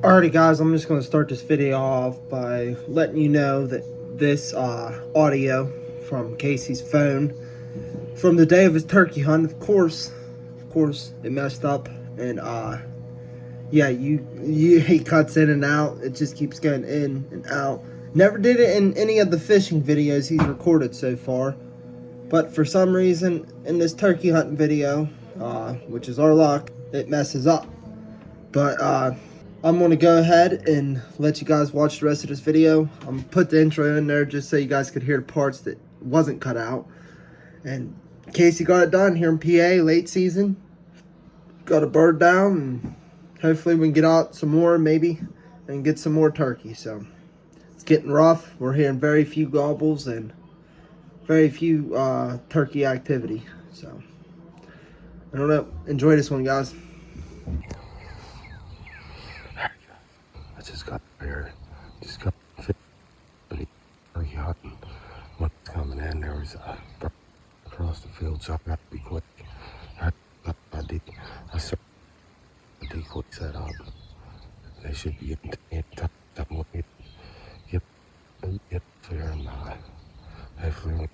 Alrighty guys, I'm just going to start this video off by letting you know that this audio from Casey's phone from the day of his turkey hunt, of course, it messed up, and yeah, he cuts in and out. It just keeps going in and out. Never did it in any of the fishing videos he's recorded so far, but for some reason in this turkey hunting video, which is our luck, it messes up. But I'm going to go ahead and let you guys watch the rest of this video. I'm going to put the intro in there just so you guys could hear the parts that wasn't cut out. And Casey got it done here in PA, late season. Got a bird down, and hopefully we can get out some more maybe and get some more turkey. So it's getting rough. We're hearing very few gobbles and very few turkey activity. So I don't know. Enjoy this one, guys. I just got there. Just got turkey hunting. What's coming in? There was a bird across the field, so I got to be quick. I saw the decoy set up. They should be getting to get clear and hopefully we'll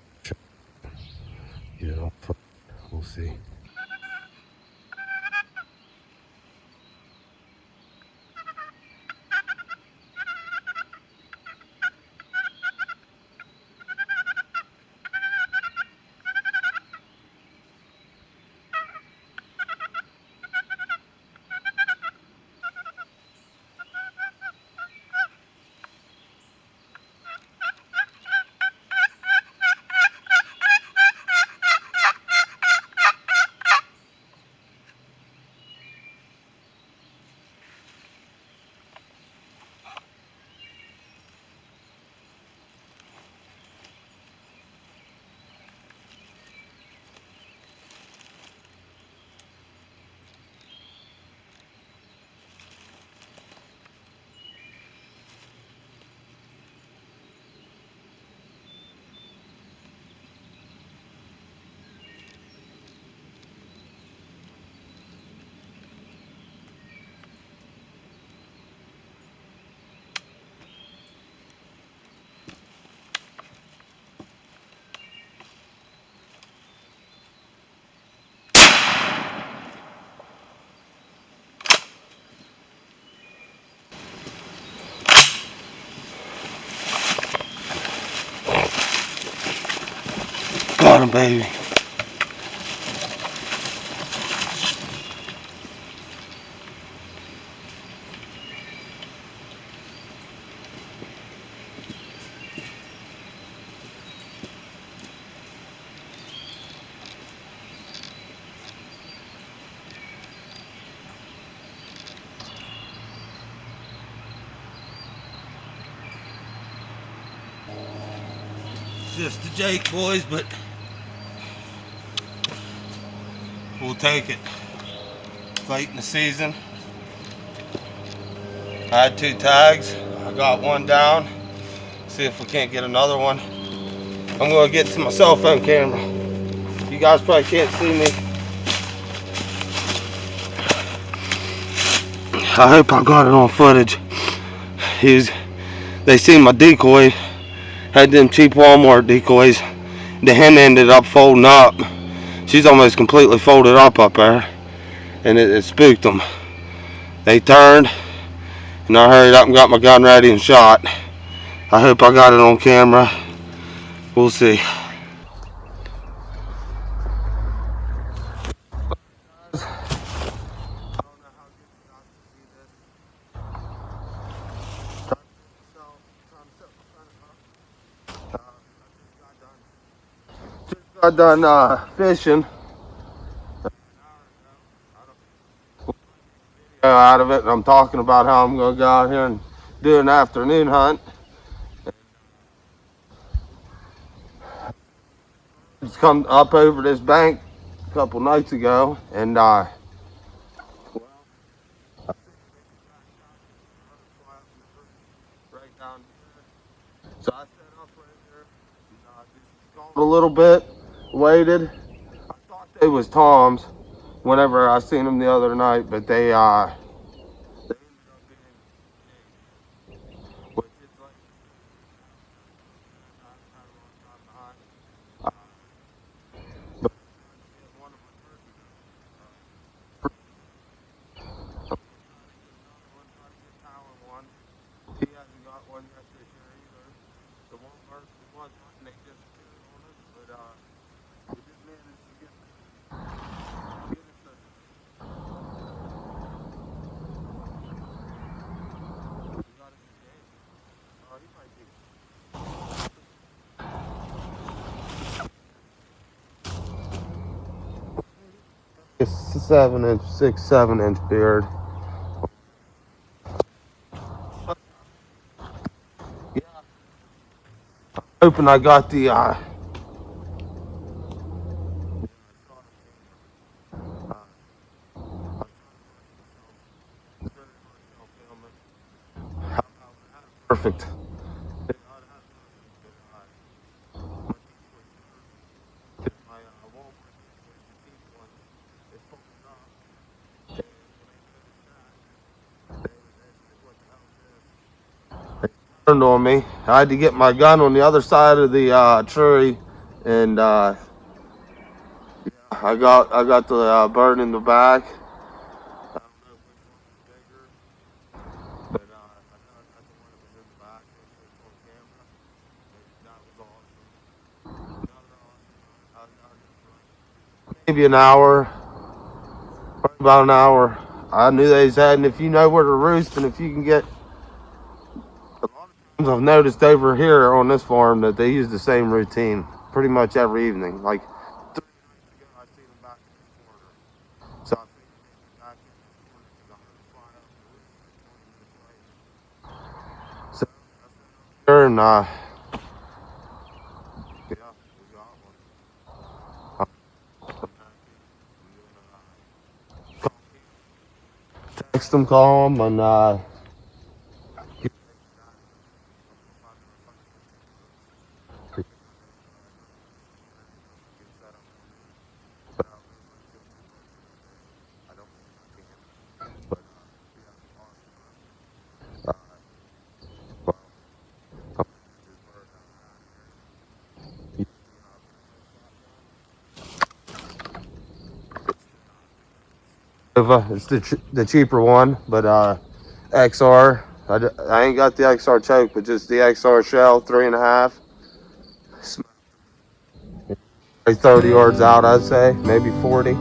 get it up. We'll see. Got him, baby. Just a Jake, boys, but we'll take it. Late in the season. I had 2 tags. I got one down. See if we can't get another one. I'm gonna get to my cell phone camera. You guys probably can't see me. I hope I got it on footage. They seen my decoy. Had them cheap Walmart decoys. The hen ended up folding up. She's almost completely folded up there, and it spooked them. They turned, and I hurried up and got my gun ready and shot. I hope I got it on camera. We'll see. Got done fishing. Out of it, and I'm talking about how I'm gonna go out here and do an afternoon hunt. Just come up over this bank a couple nights ago, and right down here. So I set up right there, and just called a little bit, waited. I thought they was toms whenever I seen them the other night, but they ended up being was hunting, they disappeared on us, but we did manage to get us a. We got us a gauge. Oh, he might be. It's 7 inch, 6, 7 inch beard. Yeah. Hoping I got the perfect. Turned on me. I had to get my gun on the other side of the tree, and I got the bird in the back. I don't know which one was bigger, but I know I got the one that was in the back. It's on camera. That was awesome. Another awesome hunt. I was out here for maybe an hour, probably about an hour. I knew they was heading. If you know where to roost, and if you can get, a lot of times I've noticed over here on this farm that they use the same routine pretty much every evening. Like 3 nights ago, I seen them back in this corner. So I figured they'd be back in this corner because I heard them fly up the roost like 20 minutes later. So I sent up here and yeah, we got one. I'm happy. I'm gonna text them, call them, and get set up on me. But I don't know if I can kill 2 birds in a day. I don't think I can. But yeah, awesome. Well, I'm gonna get this bird out of here. Use the Nova. It's the cheaper one, but XR. I ain't got the XR choke, but just the XR shell, 3.5. Like 30 yards out, I'd say, maybe 40.